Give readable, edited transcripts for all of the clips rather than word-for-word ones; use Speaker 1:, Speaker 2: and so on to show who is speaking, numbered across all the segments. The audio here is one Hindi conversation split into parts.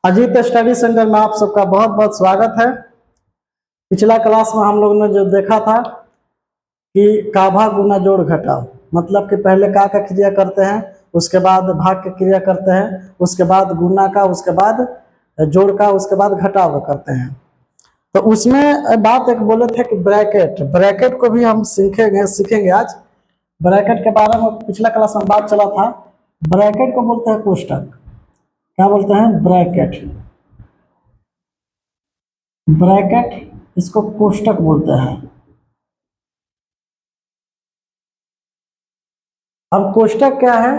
Speaker 1: अजीत स्टडी सेंटर में आप सबका बहुत बहुत स्वागत है। पिछला क्लास में हम लोग ने जो देखा था कि काभा गुना जोड़ घटाव, मतलब कि पहले का क्रिया करते हैं, उसके बाद भाग की क्रिया करते हैं, उसके बाद गुना का, उसके बाद जोड़ का, उसके बाद घटाव का करते हैं। तो उसमें बात एक बोले थे कि ब्रैकेट को भी हम सीखेंगे आज। ब्रैकेट के बारे में पिछला क्लास में बात चला था। ब्रैकेट को बोलते हैं कोष्टक। क्या बोलते हैं? ब्रैकेट इसको कोष्टक बोलते हैं। अब कोष्टक क्या है?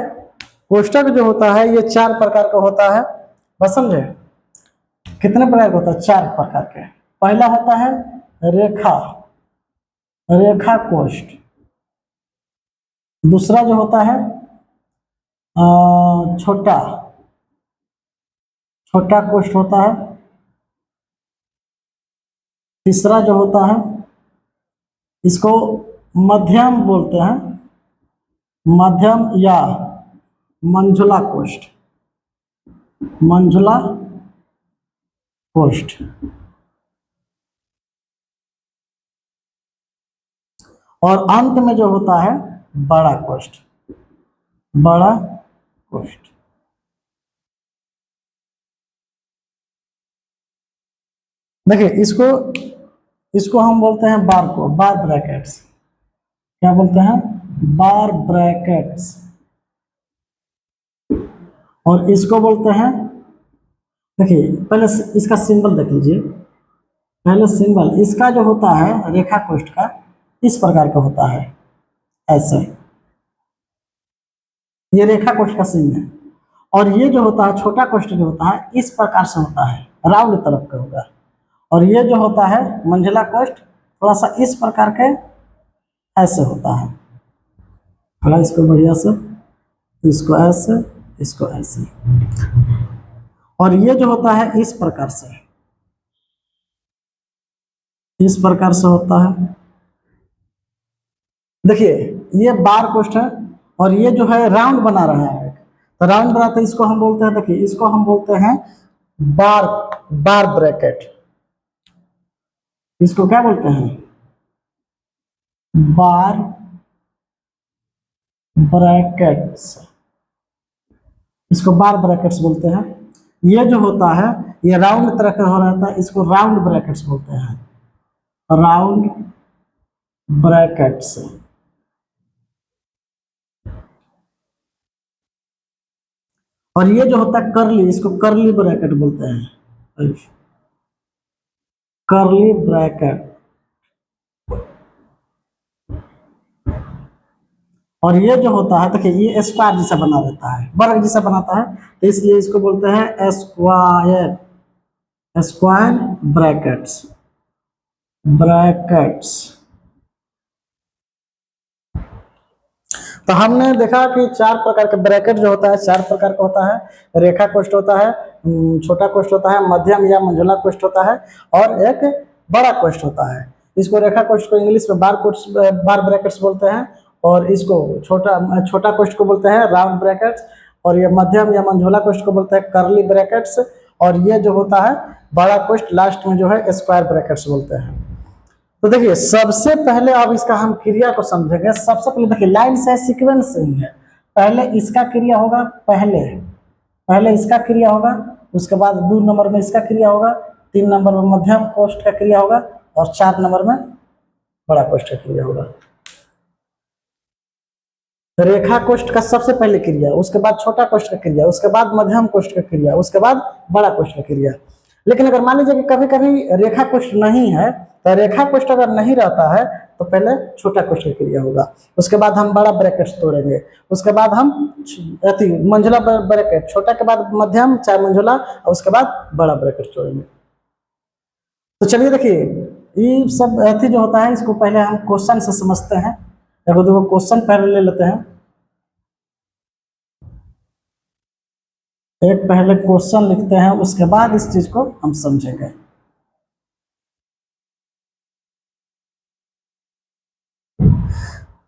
Speaker 1: कोष्टक जो होता है ये 4 प्रकार का होता है। बस समझे? कितने प्रकार का होता है? 4 प्रकार के। पहला होता है रेखा कोष्ठ। दूसरा जो होता है छोटा कोष्ठ होता है। तीसरा जो होता है इसको मध्यम बोलते हैं, मध्यम या मंझला कोष्ठ। और अंत में जो होता है बड़ा कोष्ठ। देखिए इसको हम बोलते हैं बार ब्रैकेट्स। क्या बोलते हैं? बार ब्रैकेट्स। और इसको बोलते हैं, देखिए पहले इसका सिंबल देख लीजिए। पहले सिंबल इसका जो होता है रेखा कोष्ठ का इस प्रकार का होता है, ऐसे। ये रेखा कोष्ठ का सिंबल है। और ये जो होता है छोटा कोष्ठ जो होता है इस प्रकार से होता है, राउंड तरफ का होगा। और ये जो होता है मंझला कोष्ठ थोड़ा सा इस प्रकार के ऐसे होता है। थोड़ा इसको बढ़िया से, इसको ऐसे। और ये जो होता है इस प्रकार से होता है। देखिए ये बार कोष्ठ है और ये जो है राउंड बना रहा है। तो राउंड बनाते हैं, इसको हम बोलते हैं, देखिए इसको हम बोलते हैं बार ब्रैकेट। इसको क्या बोलते हैं? बार ब्रैकेट्स। इसको बार ब्रैकेट्स बोलते हैं। ये जो होता है ये राउंड तरह का हो रहता है, इसको राउंड ब्रैकेट्स बोलते हैं, राउंड ब्रैकेट्स। और ये जो होता है कर्ली, इसको कर्ली ब्रैकेट बोलते हैं, कर्ली ब्रैकेट। और ये जो होता है देखिए ये स्क्वायर जैसा बना रहता है, वर्ग जैसा बनाता है, तो इसलिए इसको बोलते हैं स्क्वायर ब्रैकेट्स। तो हमने देखा कि 4 प्रकार के ब्रैकेट जो होता है 4 प्रकार का होता है। रेखा कोष्ठ होता है, छोटा कोष्ठ होता है, मध्यम या मंझला कोष्ठ होता है, और एक बड़ा कोष्ठ होता है। इसको रेखा कोष्ठ को इंग्लिश में बार ब्रैकेट्स बोलते हैं, और इसको छोटा कोष्ठ को बोलते हैं राउंड ब्रैकेट्स, और ये मध्यम या मंझला कोष्ठ को बोलते हैं कर्ली ब्रैकेट्स, और ये जो होता है बड़ा कोष्ठ लास्ट में जो है स्क्वायर ब्रैकेट्स बोलते हैं। तो देखिए सबसे पहले अब इसका हम क्रिया को समझेंगे। सबसे पहले देखिए लाइन से सीक्वेंस से ही है। पहले इसका क्रिया होगा, पहले इसका क्रिया होगा, उसके बाद 2 नंबर में इसका क्रिया होगा, 3 नंबर में मध्यम कोष्ठ का क्रिया होगा, और 4 नंबर में बड़ा कोष्ठ का क्रिया होगा। रेखा कोष्ठ का सबसे पहले क्रिया, उसके बाद छोटा कोष्ठ का क्रिया, उसके बाद मध्यम कोष्ठ का क्रिया, उसके बाद बड़ा कोष्ठ का क्रिया। लेकिन अगर मान लीजिए कि कभी कभी रेखा कोष्ठ नहीं है, तो रेखा कोष्ठ अगर नहीं रहता है तो पहले छोटा कोष्ठ का क्रिया होगा, उसके बाद हम बड़ा ब्रैकेट तोड़ेंगे, उसके बाद हम मंझला ब्रैकेट, छोटा के बाद मध्यम, चाहे मंझला, और उसके बाद बड़ा ब्रैकेट तोड़ेंगे। तो चलिए देखिए ये सब जो होता है इसको पहले हम क्वेश्चन से समझते हैं। देखो क्वेश्चन पहले ले लेते हैं। एक पहले क्वेश्चन लिखते हैं, उसके बाद इस चीज को हम समझेंगे।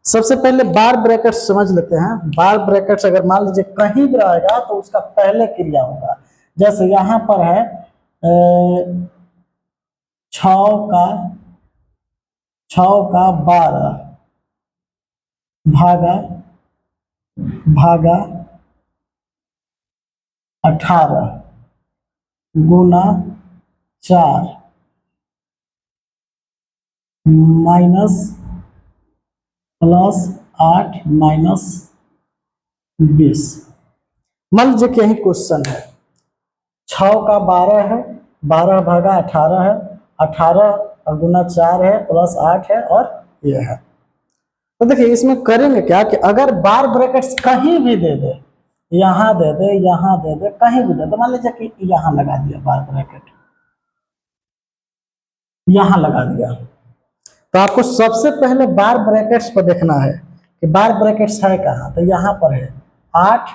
Speaker 1: सबसे पहले बार ब्रैकेट्स समझ लेते हैं। बार ब्रैकेट्स अगर मान लीजिए कहीं भी आएगा तो उसका पहले क्रिया होगा, जैसे यहाँ पर है 6 का 12 भागा 18 गुना 4 माइनस +8 माइनस 20। मान लीजिए कि यही क्वेश्चन है, 6 का 12 है, 12 भागा 18 है, 18 और गुना 4 है, +8 है और ये है। तो देखिए इसमें करेंगे क्या कि अगर बार ब्रैकेट्स कहीं भी दे दे, यहाँ दे दे, यहाँ दे दे, कहीं भी दे दे, मान लीजिए कि यहाँ लगा दिया बार ब्रैकेट, यहाँ लगा दिया, तो आपको सबसे पहले बार ब्रैकेट्स पर देखना है कि बार ब्रैकेट्स है कहाँ। तो यहाँ पर है 8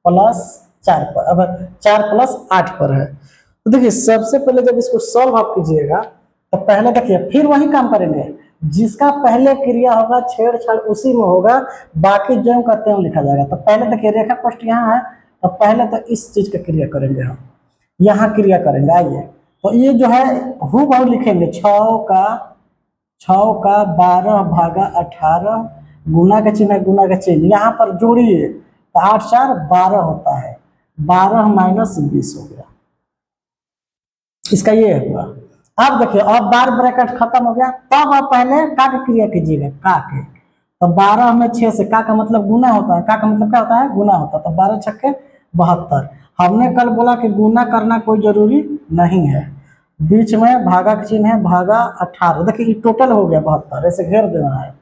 Speaker 1: + 4 पर, अब 4 + 8 पर है। तो देखिए सबसे पहले जब इसको सॉल्व आप कीजिएगा तो पहले देखिए फिर वही काम करेंगे, जिसका पहले क्रिया होगा छेड़छाड़ उसी में होगा, बाकी जो करते हैं लिखा जाएगा। तो पहले देखिए रेखा कोष्ठ यहाँ है, तो पहले तो इस चीज का क्रिया करेंगे हम, यहाँ क्रिया करेंगे। आइए तो ये जो है हूबहू लिखेंगे, 6 का 12 भागा 18 गुना का चिन्ह, गुना का चिन्ह यहाँ पर जोड़िए तो 8 4 12 होता है, 12 माइनस 20 हो गया, इसका ये हुआ। अब देखिए अब बार ब्रैकेट खत्म हो गया, तब आप पहले का की क्रिया कीजिएगा, का के। तो 12 में 6 से का मतलब गुना होता है, का मतलब क्या होता है, गुना होता है। तो 12 छक्के 72। हमने कल बोला कि गुना करना कोई जरूरी नहीं है, बीच में भागा का चिन्ह है, भागा 18। देखिए ये टोटल हो गया 72, ऐसे घेर देना है।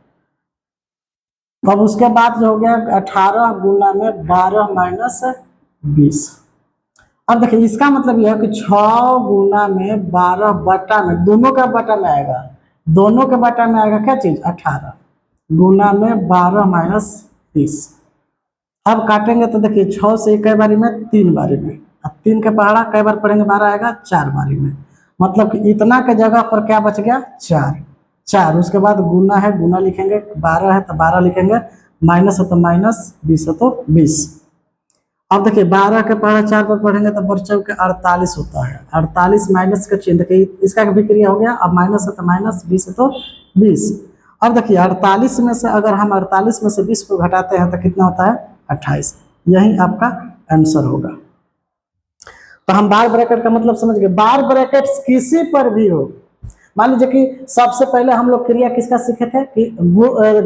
Speaker 1: अब उसके बाद जो हो गया 18 गुना में 12 माइनस 20। अब देखिए इसका मतलब यह है कि 6 गुना में 12 बटा में, दोनों का बटा में आएगा, दोनों के बटा में आएगा क्या चीज, 18 गुना में 12 माइनस 20। अब काटेंगे तो देखिए 6 से कई बारी में, 3 बारी में, अब 3 के पहाड़ा कई बार पढ़ेंगे, 12 आएगा 4 बारी में, मतलब कि इतना के जगह पर क्या बच गया, 4। उसके बाद गुना है, गुना लिखेंगे, 12 है तो 12 लिखेंगे, माइनस है तो माइनस, 20 है तो 20। अब देखिए 12 के पहाड़ा 4 पर पढ़ेंगे तो बच्चों के 48 होता है, 48 माइनस का चिन्ह, देखिए इसका भी क्रिया हो गया। अब माइनस है तो माइनस, 20 है तो 20। अब देखिए 48 में से अगर हम 48 में से 20 को घटाते हैं तो कितना होता है, 28। यही आपका आंसर होगा। तो हम बार ब्रैकेट का मतलब समझ गए। बार ब्रैकेट किसी पर भी हो, मान लीजिए कि सबसे पहले हम लोग क्रिया किसका सीखे थे कि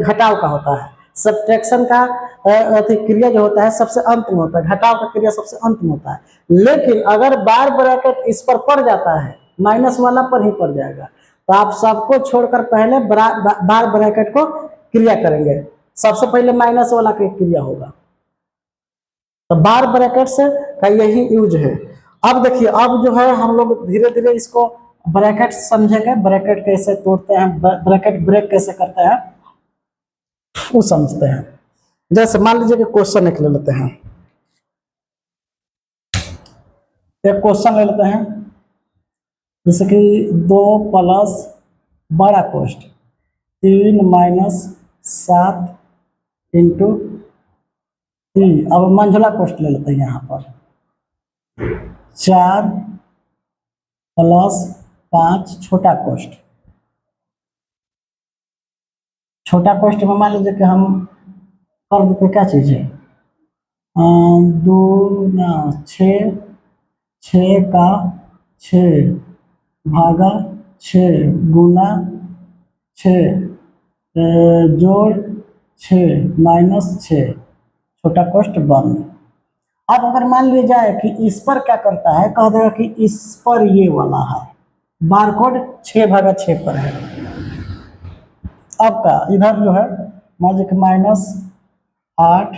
Speaker 1: घटाव का होता है, सब्ट्रैक्शन का क्रिया जो होता है सबसे अंत में होता है, घटाव का क्रिया सबसे अंत में होता है। लेकिन अगर बार ब्रैकेट इस पर पड़ जाता है, माइनस वाला पर ही पड़ जाएगा, तो आप सबको छोड़कर पहले बार ब्रैकेट को क्रिया करेंगे, सबसे पहले माइनस वाला की क्रिया होगा। तो बार ब्रैकेट से का यही यूज है। अब देखिए अब जो है हम लोग धीरे धीरे इसको ब्रैकेट समझेंगे, ब्रैकेट कैसे तोड़ते हैं, ब्रैकेट ब्रेक कैसे करते हैं वो समझते हैं। जैसे मान लीजिए कि क्वेश्चन एक ले लेते हैं, एक क्वेश्चन ले लेते हैं, जैसे कि 2 प्लस बड़ा कोष्ठ 3 माइनस 7 इंटू 3। अब मंझला कोष्ठ ले लेते हैं, यहाँ पर 4 + 5 छोटा कोष्ठ। छोटा कोष्ठ में मान लीजिए कि हम कर देते क्या चीज है, 2 6, 6 का 6 भागा 6 गुना 6 जोड़ 6 माइनस 6 छोटा कोष्ठ बंद। अब अगर मान लिया जाए कि इस पर क्या करता है, कह देगा कि इस पर ये वाला है, बारकोड 6/6 पर है। अब का इधर जो है मान लीजिए कि -8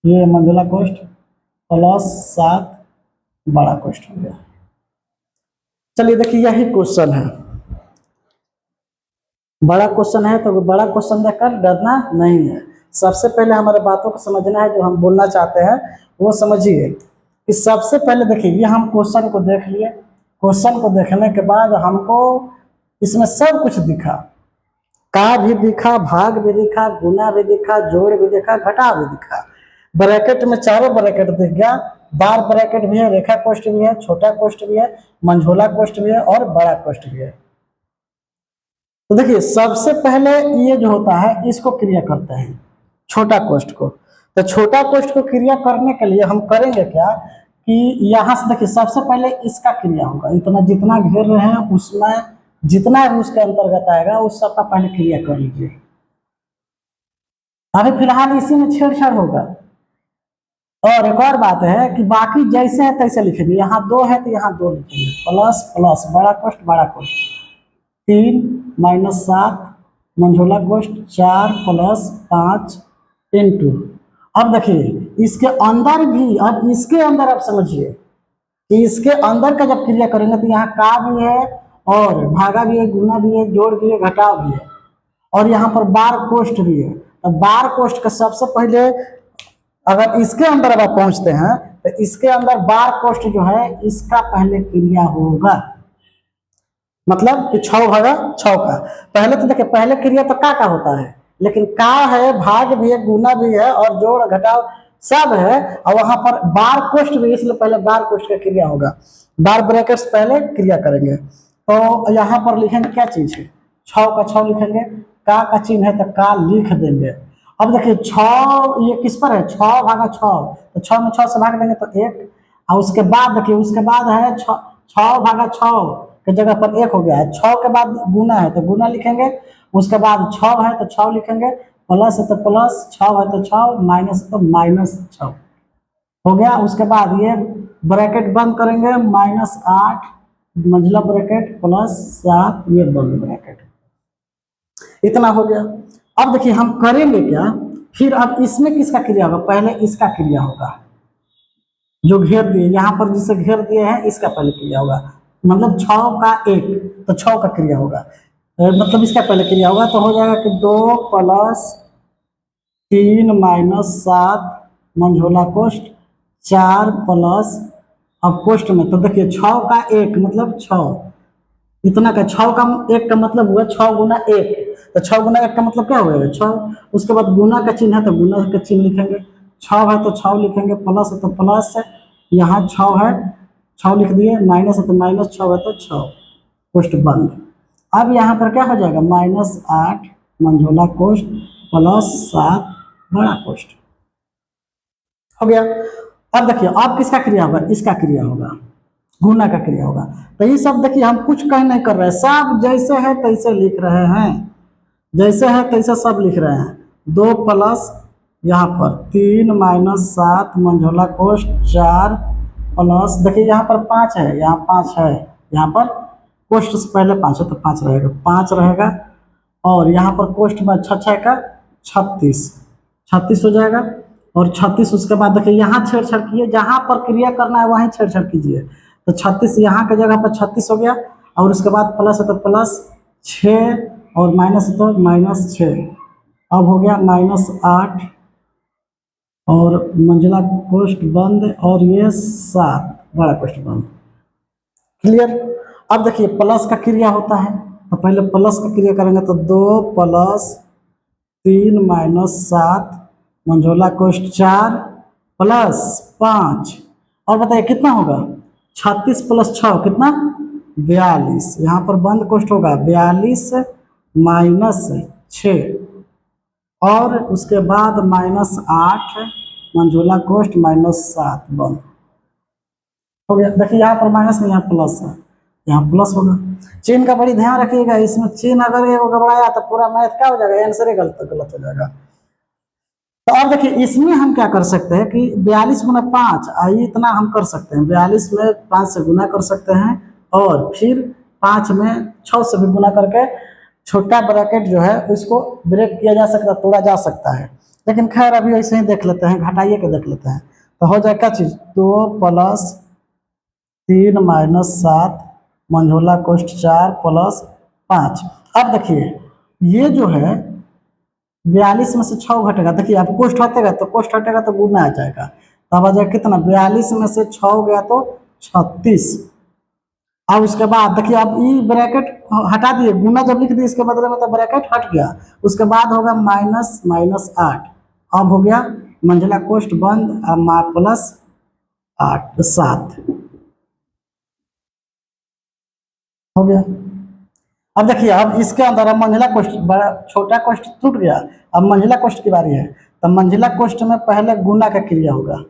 Speaker 1: ये मंझला कोष्ठ +7 बड़ा कोष्ठ हो गया। चलिए देखिए यही क्वेश्चन है, बड़ा क्वेश्चन है, तो बड़ा क्वेश्चन देखकर डरना नहीं है। सबसे पहले हमारे बातों को समझना है, जो हम बोलना चाहते हैं वो समझिए। कि सबसे पहले देखिए ये हम क्वेश्चन को देख लिए, क्वेश्चन को देखने के बाद हमको इसमें सब कुछ दिखा, का भी दिखा, भाग भी दिखा, गुना भी दिखा, जोड़ भी दिखा, घटाव भी दिखा, ब्रैकेट में चारों ब्रैकेट दिख गया, बार ब्रैकेट भी है, रेखा कोष्ठ भी है, छोटा कोष्ठ भी है, मंझोला कोष्ठ भी है और बड़ा कोष्ठ भी है। तो देखिए सबसे पहले ये जो होता है इसको क्रिया करते हैं, छोटा कोष्ठ को। तो छोटा कोष्ठ को क्रिया करने के लिए हम करेंगे क्या कि यहां से देखिए सबसे पहले इसका क्रिया होगा, इतना जितना घेर रहे हैं उसमें जितना भी उसके अंतर्गत आएगा उस सबका पहले क्रिया कर लीजिए। अभी फिलहाल इसी में छेड़छाड़ होगा। और एक और बात है कि बाकी जैसे है तैसे लिखेंगे, यहाँ 2 है तो यहाँ 2 लिखेंगे, प्लस प्लस बड़ा कोष्ठ बड़ा कोष्ठ 3 माइनस 7 मंझोला कोष्ठ 4 प्लस 5 इंटू। अब देखिए इसके अंदर भी, अब इसके अंदर आप समझिए कि इसके अंदर का जब क्रिया करेंगे तो यहाँ का भी है और भागा भी है, गुना भी है, जोड़ भी है, घटाव भी है और यहाँ पर बार कोष्ठ भी है। तो बार कोष्ठ का सबसे पहले अगर इसके अंदर अब आप पहुंचते हैं तो इसके अंदर बार कोष्ठ जो है इसका पहले क्रिया होगा, मतलब कि 6 भागा 6 का। पहले तो देखिए पहले क्रिया तो का होता है, लेकिन का है, भाग भी है, गुना भी है और जोड़ घटाव सब है और वहां पर बार कोष्ठ भी, इसलिए पहले बार कोष्ठ का क्रिया होगा। बार ब्रैकेट्स पहले क्रिया करेंगे तो यहाँ पर लिखेंगे क्या चीज है, 6 का 6 लिखेंगे, का चिन्ह है तो का लिख देंगे। अब देखिए 6 ये किस पर है, 6 भागा 6, तो 6 में 6 से भाग देंगे तो 1 और उसके बाद देखिए उसके बाद है 6 भागा 6 की जगह पर 1 हो गया है, 6 के बाद गुना है तो गुना लिखेंगे, उसके बाद 6 है तो 6 लिखेंगे, प्लस है तो प्लस, 6 है तो 6, माइनस है तो माइनस 6 हो गया। उसके बाद ये ब्रैकेट बंद करेंगे, -8 मंझला ब्रैकेट प्लस 7 ये बंद ब्रैकेट, इतना हो गया। अब देखिए हम करेंगे क्या, फिर अब इसमें किसका क्रिया होगा, पहले इसका क्रिया होगा, जो घेर दिए यहाँ पर जिसे घेर दिए हैं इसका पहले क्रिया होगा, मतलब 6 का 1 तो 6 का क्रिया होगा, मतलब इसका पहले क्रिया होगा तो हो जाएगा कि 2 प्लस 3 माइनस 7 मंझोला कोष्ठ 4 प्लस, अब कोष्ठ में तो देखिए 6 का 1 मतलब 6, इतना का 6 का 1 का मतलब हुआ 6 गुना 1, तो 6 गुना 1 का मतलब क्या हुआ 6। उसके बाद गुना का चिन्ह है तो गुना का चिन्ह लिखेंगे, 6 है तो 6 लिखेंगे, प्लस है तो प्लस है, यहाँ 6 है 6 लिख दिए, माइनस है तो माइनस 6 है तो 6 कोष्ठ बंद। अब यहाँ पर क्या हो जाएगा -8 मंझोला कोष्ठ प्लस 7 बड़ा कोष्ठ हो गया। अब देखिए अब किसका क्रिया होगा, इसका क्रिया होगा, गुना का क्रिया होगा। तो ये सब देखिए हम कुछ कहीं नहीं कर रहे हैं, सब जैसे है तैसे लिख रहे हैं, जैसे है तैसे सब लिख रहे हैं। 2 प्लस यहाँ पर 3 माइनस 7 मंझोला कोष्ठ 4 प्लस, देखिए यहाँ पर 5 है, यहाँ 5 है, यहाँ पर कोष्ठ से पहले 5 है तो 5 रहेगा, 5 रहेगा और यहाँ पर कोष्ठ में 6 का 36 हो जाएगा और 36 उसके बाद देखिए यहाँ छेड़छाड़ कीजिए, जहाँ पर क्रिया करना है वहीं छेड़छाड़ कीजिए, तो 36 यहाँ की जगह पर 36 हो गया और उसके बाद प्लस है तो प्लस 6 और माइनस है तो -6, अब हो गया -8 और मंझला कोष्ठ बंद और ये 7 बड़ा कोष्ठ बंद, क्लियर। अब देखिए प्लस का क्रिया होता है तो पहले प्लस का क्रिया करेंगे तो 2 प्लस 3 माइनस 7 मंझोला कोष्ठ 4 प्लस 5 और बताइए कितना होगा 36 प्लस 6 कितना 42, यहाँ पर बंद कोष्ठ होगा 42 माइनस 6 और उसके बाद -8 मंझोला कोष्ठ -7 बंद हो गया। देखिए यहाँ पर माइनस नहीं, यहाँ प्लस है, यहाँ प्लस होगा। चिन्ह का बड़ी ध्यान रखिएगा, इसमें चिन्ह अगर ये गड़बड़ाया तो पूरा मैथ क्या हो जाएगा, आंसर ही गलत हो जाएगा। तो अब देखिए इसमें हम क्या कर सकते हैं कि 42 गुना 5, आइए इतना हम कर सकते हैं, 42 में 5 से गुना कर सकते हैं और फिर 5 में 6 से भी गुना करके छोटा ब्रैकेट जो है उसको ब्रेक किया जा सकता है, तोड़ा जा सकता है। लेकिन खैर अभी ऐसे ही देख लेते हैं, घटाइए के देख लेते हैं तो हो जाए क्या चीज़ 2 प्लस 3 माइनस 7 मंझोला कोष्ठ 4 प्लस 5। अब देखिए ये जो है 42 में से 6 घटेगा, देखिए अब कोष्ठ हटेगा तो कोष्ठ हटेगा तो गुना आ जाएगा, तब आ जाएगा कितना 42 में से 6 गया तो 36। अब उसके बाद देखिए अब ये ब्रैकेट हटा दिए, गुना जब लिख दिए इसके बदले में तो ब्रैकेट हट गया, उसके बाद होगा -8, अब हो गया मंझला कोष्ठ बंद प्लस 8 7 हो गया। अब देखिए, अब इसके अंदर अब मंझला कोष्ठ, बड़ा छोटा कोष्ठ टूट गया, अब मंझला कोष्ठ की बारी है। तो मंझला कोष्ठ में पहले गुना का क्रिया होगा।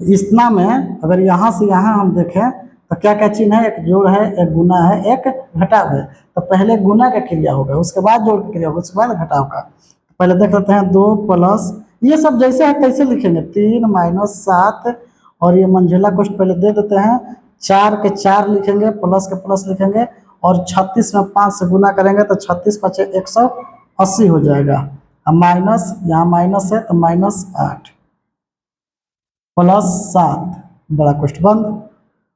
Speaker 1: इतना में अगर यहाँ से यहाँ हम देखें तो क्या क्या चिन्ह है, एक जोड़ है, एक गुना है, एक घटाव है। तो पहले गुना का क्रिया होगा, उसके बाद जोड़ की क्रिया होगा, उसके बाद घटाव का। पहले देख लेते हैं 2 प्लस, ये सब जैसे है कैसे लिखेंगे, 3 माइनस 7, और ये मंझला कोष्ठ पहले दे देते हैं, 4 के 4 लिखेंगे, प्लस के प्लस लिखेंगे, और 36 में 5 से गुना करेंगे तो 36 पचे 180 हो जाएगा। अब माइनस, यहाँ माइनस है तो -8 +7 बड़ा कोष्ठ बंद।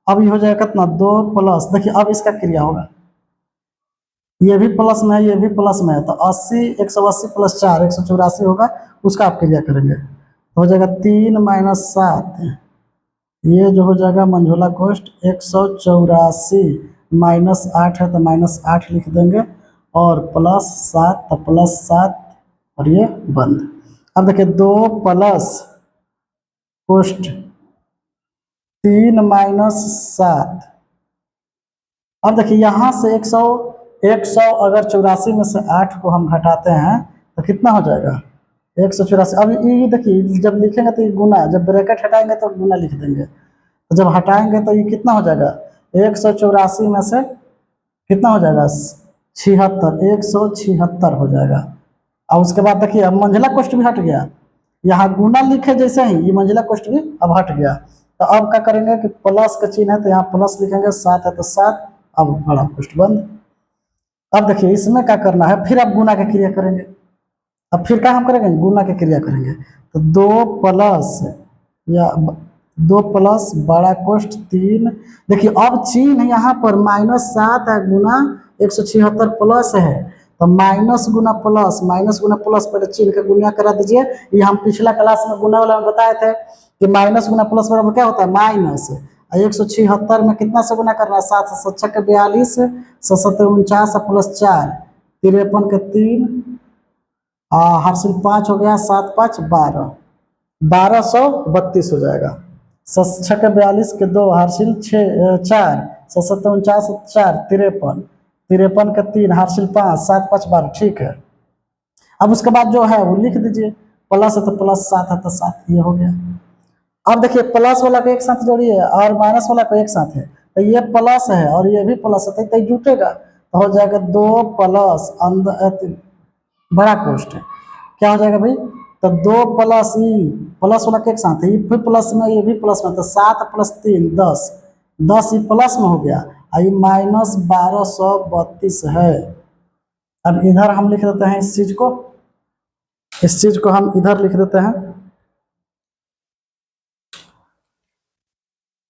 Speaker 1: अब ये हो जाएगा कितना, 2 प्लस, देखिए अब इसका क्रिया होगा, ये भी प्लस में है, ये भी प्लस में है, तो 80 180 + 4 184 होगा, उसका आप क्रिया करेंगे तो हो जाएगा 3 माइनस 7, ये जो हो जाएगा मंझोला कोष्ठ 184, -8 है तो -8 लिख देंगे, और +7 तो +7, और ये बंद। अब देखिए 2 प्लस कोष्ठ 3 माइनस 7, अब देखिए यहाँ से 100 अगर 84 में से 8 को हम घटाते हैं तो कितना हो जाएगा, 184। अब ये देखिए जब लिखेंगे तो ये गुना, जब ब्रैकेट हटाएंगे तो गुना लिख देंगे, तो जब हटाएंगे तो ये कितना हो जाएगा, 184 में से कितना हो जाएगा, 76, 176 हो जाएगा। और उसके बाद देखिए अब मंझला कोष्ठ भी हट गया, यहाँ गुना लिखे जैसे ही ये मंझला कोष्ठ भी अब हट गया। तो अब क्या करेंगे कि प्लस का चिन्ह है तो यहाँ प्लस लिखेंगे, 7 है तो 7, अब बड़ा कोष्ठ बंद। अब देखिए इसमें क्या करना है, फिर अब गुना की क्रिया करेंगे, अब फिर क्या हम करेंगे, गुना की क्रिया करेंगे। तो 2 प्लस, या 2 प्लस बड़ा कोष्ठ 3, देखिए अब चिन्ह यहाँ पर -7 है, गुना 176 प्लस है, तो माइनस गुना प्लस, माइनस गुना प्लस, पहले चिन्ह का गुना करा दीजिए। ये हम पिछला क्लास में गुना वाला में बताए थे कि माइनस गुना प्लस बराबर क्या होता है, माइनस। 176 में कितना से गुना करना है, 7 से 7 के 42, 7 49 +4 53 के 3, हासिल 5 हो गया, 7 5 12, 1232 हो जाएगा। 6 के 42 के 2, हासिल 6 4, 7 49 4 53, 53 के 3, हासिल 5, 7 5 12, ठीक है। अब उसके बाद जो है वो लिख दीजिए, प्लस है तो प्लस, 7 है तो 7, ये हो गया। अब देखिए प्लस वाला को एक साथ जोड़िए और माइनस वाला को एक साथ है, तो ये प्लस है और ये भी प्लस है, तो जुटेगा, तो हो जाएगा 2 प्लस अंदर बड़ा कोष्ठ है, क्या हो जाएगा भाई, तो 2 प्लस ई, प्लस वाला के एक साथ है, ये भी प्लस में ये भी प्लस में, तो 7 + 3 10, 10 ये प्लस में हो गया, और ये -1232 है। अब इधर हम लिख देते हैं इस चीज को, इस चीज को हम इधर लिख देते हैं।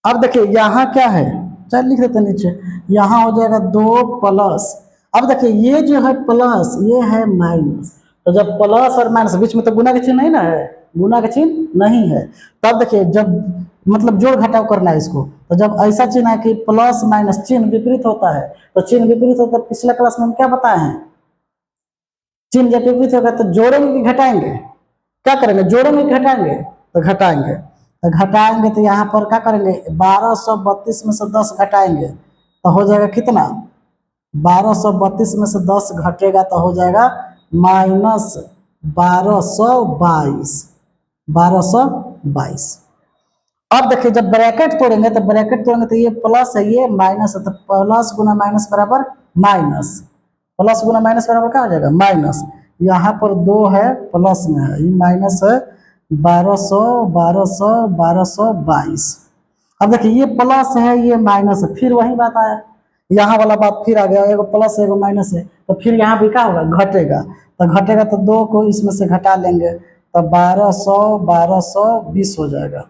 Speaker 1: अब देखिए यहाँ क्या है, चल लिख देते हैं नीचे, यहाँ हो जाएगा 2 प्लस, अब देखिए ये जो है प्लस, ये है माइनस, तो जब प्लस और माइनस बीच में तो गुना का चिन्ह नहीं ना है, गुना का चिन्ह नहीं है, तब देखिए जब मतलब जोड़ घटाव करना है इसको, तो जब ऐसा चिन्ह है कि प्लस माइनस चिन्ह विपरीत होता है, तो चिन्ह विपरीत होता है, पिछले क्लास में हम क्या बताए हैं, चिन्ह जब विपरीत होगा तो जोड़ेंगे कि घटाएंगे, क्या करेंगे, जोड़ेंगे कि घटाएंगे, तो घटाएंगे, तो घटाएंगे तो यहाँ पर क्या करेंगे, 1232 में से 10 घटाएंगे तो हो जाएगा कितना, 1232 में से 10 घटेगा तो हो जाएगा -1222, 1222। अब देखिए जब ब्रैकेट तोड़ेंगे तो ये प्लस है, ये माइनस है, तो प्लस गुना माइनस बराबर माइनस, प्लस गुना माइनस बराबर क्या हो जाएगा, माइनस। यहाँ पर 2 है प्लस में है, ये माइनस है, 1222। अब देखिए ये प्लस है, ये माइनस है, फिर वही बात आया, यहाँ वाला बात फिर आ गया, एगो प्लस है एगो माइनस है, तो फिर यहाँ भी क्या होगा, घटेगा, तो घटेगा तो 2 को इसमें से घटा लेंगे, तो 1220 हो जाएगा,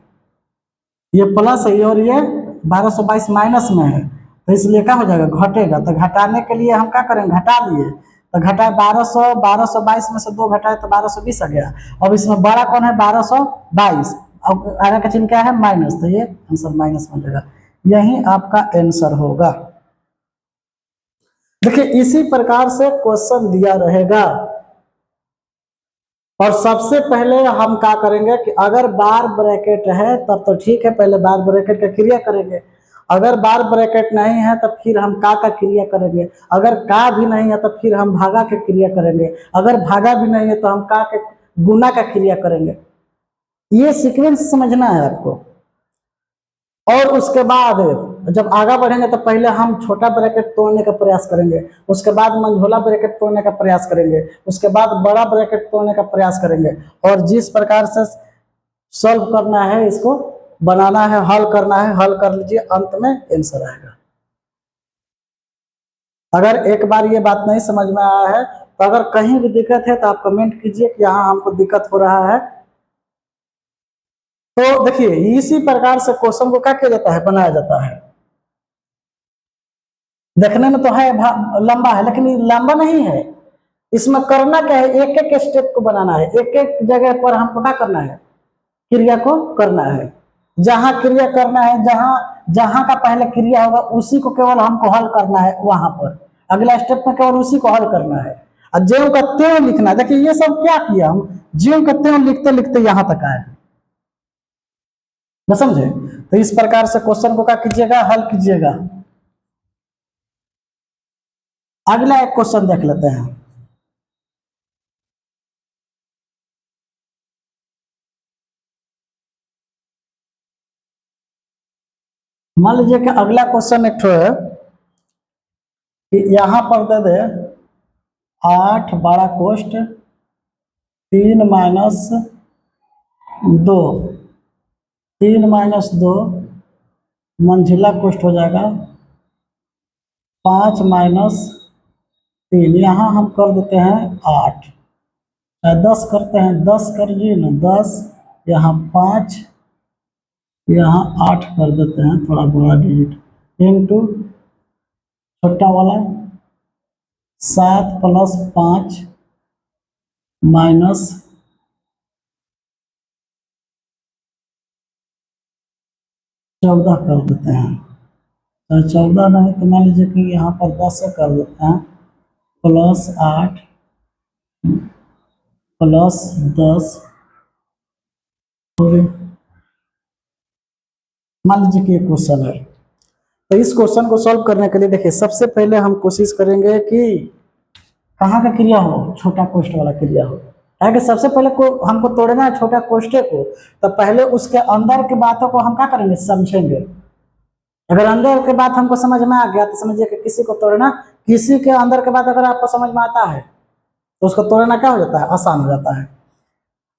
Speaker 1: ये प्लस है और ये 1222 माइनस में है, तो इसलिए क्या हो जाएगा, घटेगा, तो घटाने के लिए हम क्या करेंगे, घटा दिए, तो घटा 1222 में से 2 घटाए तो 1220 आ गया। अब इसमें बड़ा कौन है, 1222, अब आगे का चिन्ह क्या है, माइनस, तो ये आंसर माइनस में जाएगा, यही आपका आंसर होगा। देखिए इसी प्रकार से क्वेश्चन दिया रहेगा। और सबसे पहले हम क्या करेंगे कि अगर बार ब्रैकेट है तब तो ठीक है, पहले बार ब्रैकेट का क्रिया करेंगे। अगर बार ब्रैकेट नहीं है तब फिर हम का क्रिया करेंगे। अगर का भी नहीं है तब फिर हम भागा के क्रिया करेंगे। अगर भागा भी नहीं है तो हम का के गुना का क्रिया करेंगे। ये सीक्वेंस समझना है आपको। और उसके बाद जब आगे बढ़ेंगे तो पहले हम छोटा ब्रैकेट तोड़ने का प्रयास करेंगे, उसके बाद मंझोला ब्रैकेट तोड़ने का प्रयास करेंगे, उसके बाद बड़ा ब्रैकेट तोड़ने का प्रयास करेंगे। और जिस प्रकार से सॉल्व करना है, इसको बनाना है, हल करना है, हल कर लीजिए, अंत में आंसर आएगा। अगर एक बार ये बात नहीं समझ में आया है तो अगर कहीं भी दिक्कत है तो आप कमेंट कीजिए कि यहाँ हमको दिक्कत हो रहा है। तो देखिए इसी प्रकार से क्वेश्चन को क्या किया जाता है, बनाया जाता है। देखने में तो है लंबा है, लेकिन ये लंबा नहीं है। इसमें करना क्या है, एक एक स्टेप को बनाना है, एक एक जगह पर हमको क्या करना है, क्रिया को करना है। जहां क्रिया करना है, जहां जहां का पहले क्रिया होगा उसी को केवल हमको हल करना है। वहां पर अगला स्टेप में केवल उसी को हल करना है और ज्यों का त्यों लिखना है। देखिए ये सब क्या किया, हम ज्यों का त्यों लिखते लिखते यहां तक आए, न समझे। तो इस प्रकार से क्वेश्चन को क्या कीजिएगा, हल कीजिएगा। अगला एक क्वेश्चन देख लेते हैं। मान लीजिए कि अगला क्वेश्चन एक है कि यहां पर दे दे 8 बड़ा कोष्ट 3 माइनस 2, 3 माइनस 2 मंझिला कोष्ट हो जाएगा 5 माइनस 3। यहाँ हम कर देते हैं 8, 10 करते हैं, 10 करिए ना, 10 यहाँ 5 यहाँ 8 कर देते हैं, थोड़ा बड़ा डिजिट, इनटू छोटा वाला 7 प्लस 5 माइनस 14 कर देते हैं। तो 14 नहीं तो मान लीजिए कि यहाँ पर 10 से कर देते हैं, प्लस 8 प्लस 10 हो गए। मान लीजिए कि एक क्वेश्चन है, तो इस क्वेश्चन को सॉल्व करने के लिए देखिए सबसे पहले हम कोशिश करेंगे कि कहाँ का क्रिया हो, छोटा कोष्ठ वाला क्रिया हो। ताकि सबसे पहले को हमको तोड़ना है छोटा कोष्ठे को, तो पहले उसके अंदर की बातों को हम क्या करेंगे, समझेंगे। अगर अंदर के बात हमको समझ में आ गया तो समझिए कि किसी को तोड़ना, किसी के अंदर के बात अगर आपको समझ में आता है तो उसको तोड़ना क्या हो जाता है, आसान हो जाता है।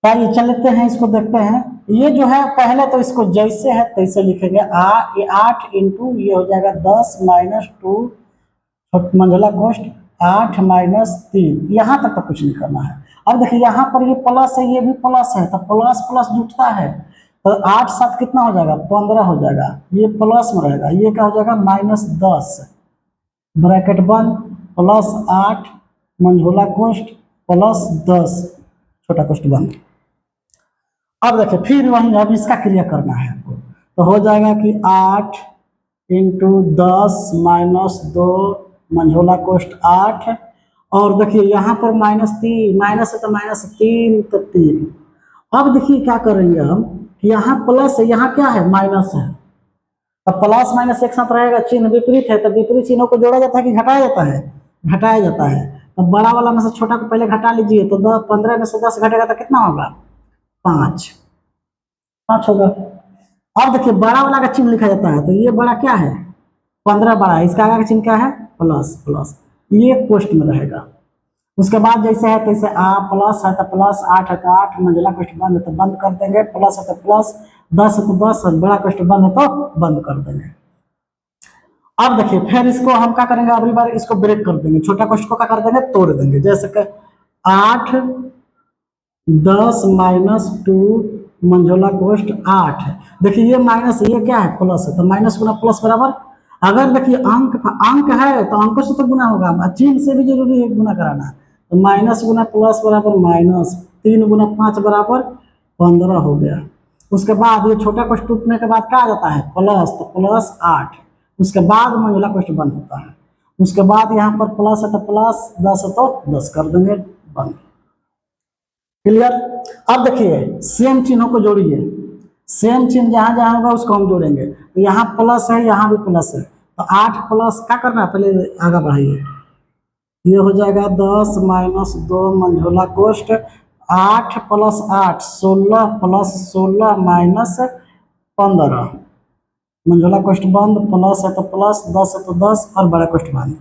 Speaker 1: आइए चलते हैं, इसको देखते हैं। ये जो है पहले तो इसको जैसे है तैसे लिखेंगे। ये 8 इंटू ये हो जाएगा 10 माइनस 2 मंझला कोष्ठ 8 माइनस 3, यहाँ तक तो कुछ नहीं करना है। अब देखिए यहाँ पर ये प्लस है, ये भी प्लस है, तो प्लस प्लस जुटता है, तो 8 7 कितना हो जाएगा, 15 हो जाएगा। ये प्लस में रहेगा, ये क्या हो जाएगा माइनस 10 ब्रैकेट बंद, प्लस 8 मंझोला कोष्ठ प्लस 10 छोटा कोष्ठ बंद। अब देखिए फिर वही, अब इसका क्रिया करना है आपको, तो हो जाएगा कि 8 इंटू 10 माइनस 2 मंझोला कोष्ठ 8, और देखिए यहाँ पर माइनस 3, माइनस है तो माइनस 3 तो 3। अब देखिए क्या करेंगे हम कि यहाँ प्लस है, यहाँ क्या है, माइनस है। अब प्लस माइनस एक साथ रहेगा, चिन्ह विपरीत है, तो विपरीत चिन्हों को जोड़ा जाता है कि घटाया जाता है, घटाया जाता है। तो बड़ा वाला में से छोटा को पहले घटा लीजिए, तो 15 में से 10 घटेगा तो कितना होगा, 5 होगा। अब देखिए बड़ा वाला का चिन्ह लिखा जाता है, तो ये बड़ा क्या है, 15 बड़ा है, इसका आगे का चिन्ह क्या है, प्लस, प्लस, ये कोष्ठ में रहेगा। उसके बाद जैसे है तैसे प्लस है तो प्लस, 8 है तो 8, मंझला कोष्ठ बंद है तो बंद कर देंगे, प्लस है तो प्लस, 10 है तो 10, और बड़ा कोष्ठ बंद है तो बंद कर देंगे। अब देखिए फिर इसको हम क्या करेंगे, अगली बार इसको ब्रेक कर देंगे, छोटा कोष्ठ को क्या कर देंगे, तोड़ देंगे। जैसे कि 8 10 माइनस 2 मंझोला कोष्ठ 8 है। देखिए ये माइनस, ये क्या है, प्लस है, तो माइनस गुना प्लस बराबर, अगर देखिए अंक अंक है तो अंकों से तो गुना होगा, चिन्ह से भी जरूरी है गुना कराना, तो माइनस गुना प्लस बराबर माइनस, 3 गुना 5 बराबर 15 हो गया। उसके बाद ये छोटा कोष्ठ टूटने के बाद क्या आ जाता है, प्लस, तो प्लस 8, उसके बाद मंझला कोष्ठ बंद होता है। उसके बाद यहाँ पर प्लस है तो प्लस, 10 है तो 10 कर देंगे बंद। क्लियर। अब देखिए सेम चिन्हों को जोड़िए, सेम चिन्ह जहां जहां होगा उसको हम जोड़ेंगे। तो यहाँ प्लस है, यहाँ भी प्लस है, तो 8 प्लस क्या करना है, पहले आगे बढ़ाइए, ये हो जाएगा 10 माइनस 2 मंझोला कोष्ट 8 प्लस 8 16 प्लस 16 माइनस 15 मंझोला कोष्ट बंद, प्लस है तो प्लस, 10 है तो 10 और बड़ा कोष्ट बंद।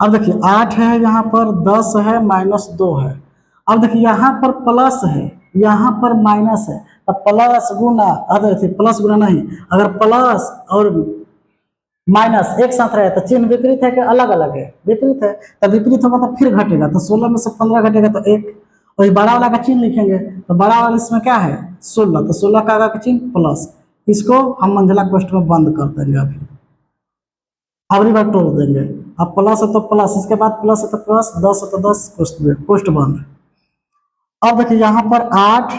Speaker 1: अब देखिए 8 है यहाँ पर, 10 है, माइनस 2 है। अब देखिए यहाँ पर प्लस है, यहाँ पर माइनस है, तो प्लस गुना, अरे प्लस गुना नहीं, अगर प्लस और माइनस एक साथ रहे तो चिन्ह विपरीत है कि अलग अलग है, विपरीत है, तो विपरीत होगा तो फिर घटेगा, तो 16 में से 15 घटेगा तो 1, और बड़ा वाला का चिन्ह लिखेंगे, तो बड़ा वाला इसमें क्या है 16, तो 16 का आगे का चिन्ह प्लस, इसको हम मंझला कोष्ठ में बंद कर देंगे, अगली बार तोड़ देंगे। अब प्लस है तो प्लस, इसके बाद प्लस है तो प्लस, 10 है तो 10, कोष्ठ बंद। अब देखिए यहाँ पर 8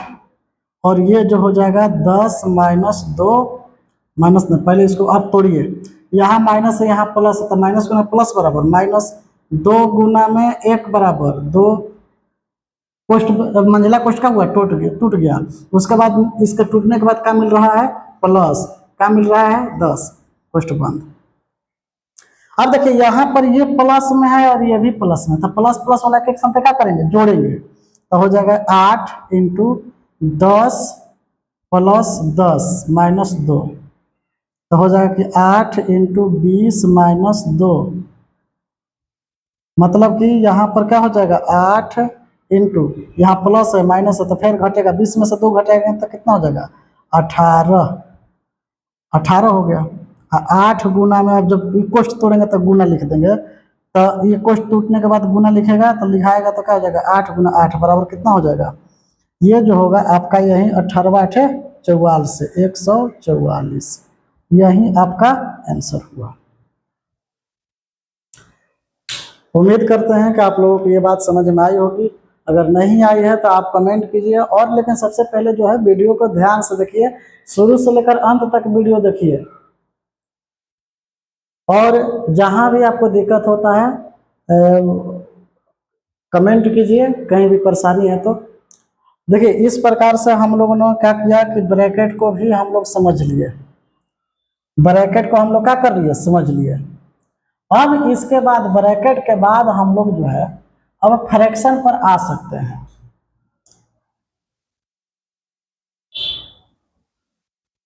Speaker 1: और ये जो हो जाएगा 10 माइनस 2 माइनस में, पहले इसको आप तोड़िए, यहाँ माइनस है यहाँ प्लस है, तो माइनस गुना प्लस बराबर माइनस, 2 गुना में 1 बराबर 2, कोष्ठ मंझला कोष्ठ का हुआ टूट गया। उसके बाद इसके टूटने के बाद क्या मिल रहा है प्लस, क्या मिल रहा है 10, कोष्ठ बंद। अब देखिए यहाँ पर ये प्लस में है और ये भी प्लस में, तो प्लस प्लस वाला एक साथ क्या करेंगे जोड़ेंगे, तो हो जाएगा 8 इंटू 10 प्लस 10 माइनस 2, तो हो जाएगा कि 8 इंटू 20 माइनस 2, मतलब कि यहाँ पर क्या हो जाएगा 8 इंटू, यहाँ प्लस है माइनस है तो फिर घटेगा, 20 में से 2 घटेगा तो कितना हो जाएगा 18, 18 हो गया। 8 गुना में, अब जब कोष्ठ तोड़ेंगे तो गुना लिख देंगे, तो ये कोष्ठ टूटने के बाद गुना लिखेगा तो लिखाएगा तो क्या हो जाएगा 8 गुना 8 बराबर कितना हो जाएगा, ये जो होगा आपका यही 18 8 44 से 144, यही आपका आंसर हुआ। उम्मीद करते हैं कि आप लोगों को ये बात समझ में आई होगी, अगर नहीं आई है तो आप कमेंट कीजिए, और लेकिन सबसे पहले जो है वीडियो को ध्यान से देखिए, शुरू से लेकर अंत तक वीडियो देखिए, और जहां भी आपको दिक्कत होता है कमेंट कीजिए, कहीं भी परेशानी है तो। देखिए इस प्रकार से हम लोगों ने क्या किया कि ब्रैकेट को भी हम लोग समझ लिए, ब्रैकेट को हम लोग क्या कर लिए समझ लिए। अब इसके बाद ब्रैकेट के बाद हम लोग जो है अब फ्रैक्शन पर आ सकते हैं।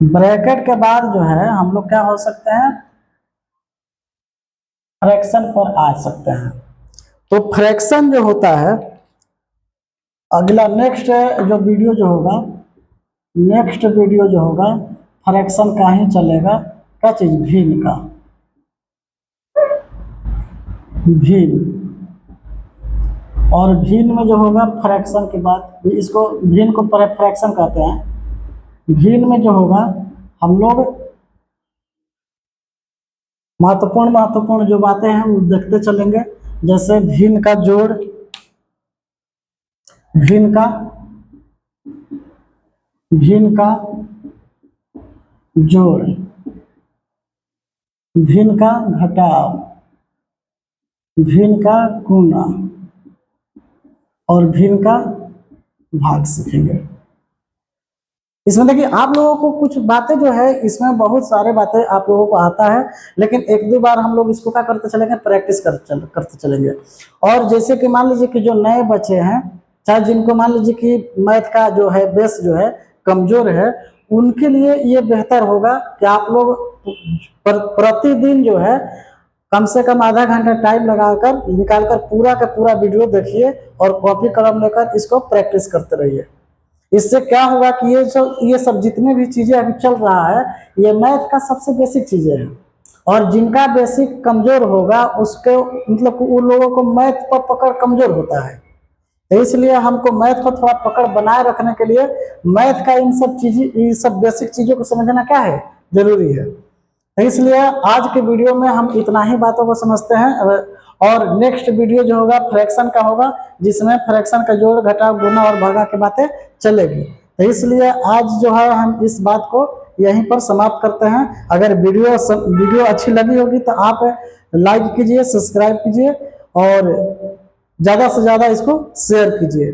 Speaker 1: ब्रैकेट के बाद जो है हम लोग क्या हो सकते हैं, फ्रैक्शन पर आ सकते हैं। तो फ्रैक्शन जो होता है, अगला नेक्स्ट जो वीडियो जो होगा, नेक्स्ट वीडियो जो होगा फ्रैक्शन का ही चलेगा, क्या चीज भिन्न का, भिन्न, और भिन्न में जो होगा फ्रैक्शन के बाद, इसको भिन्न को फ्रैक्शन कहते हैं। भिन्न में जो होगा हम लोग महत्वपूर्ण जो बातें हैं वो देखते चलेंगे, जैसे भिन्न का जोड़, भिन्न का जोड़, भिन्न का घटाव, भिन्न का गुणा और भिन्न का भाग सीखेंगे। इसमें देखिए आप लोगों को कुछ बातें जो है, इसमें बहुत सारे बातें आप लोगों को आता है, लेकिन एक दो बार हम लोग इसको क्या करते चलेंगे, प्रैक्टिस करते चलेंगे। और जैसे कि मान लीजिए कि जो नए बच्चे हैं, चाहे जिनको मान लीजिए कि मैथ का जो है बेस जो है कमजोर है, उनके लिए ये बेहतर होगा कि आप लोग प्रतिदिन जो है कम से कम आधा घंटा टाइम लगाकर निकालकर पूरा का पूरा वीडियो देखिए और कॉपी कलम लेकर इसको प्रैक्टिस करते रहिए। इससे क्या होगा कि ये सब जितने भी चीजें अभी चल रहा है, ये मैथ का सबसे बेसिक चीजें हैं, और जिनका बेसिक कमजोर होगा उसके मतलब उन लोगों को मैथ पर पकड़ कमजोर होता है। तो इसलिए हमको मैथ पर थोड़ा पकड़ बनाए रखने के लिए मैथ का इन सब बेसिक चीजों को समझना क्या है, जरूरी है। तो इसलिए आज के वीडियो में हम इतना ही बातों को समझते हैं, और नेक्स्ट वीडियो जो होगा फ्रैक्शन का होगा, जिसमें फ्रैक्शन का जोड़ घटाव गुना और भागा की बातें चलेगी। तो इसलिए आज जो है हम इस बात को यहीं पर समाप्त करते हैं। अगर वीडियो अच्छी लगी होगी तो आप लाइक कीजिए, सब्सक्राइब कीजिए और ज़्यादा से ज़्यादा इसको शेयर कीजिए।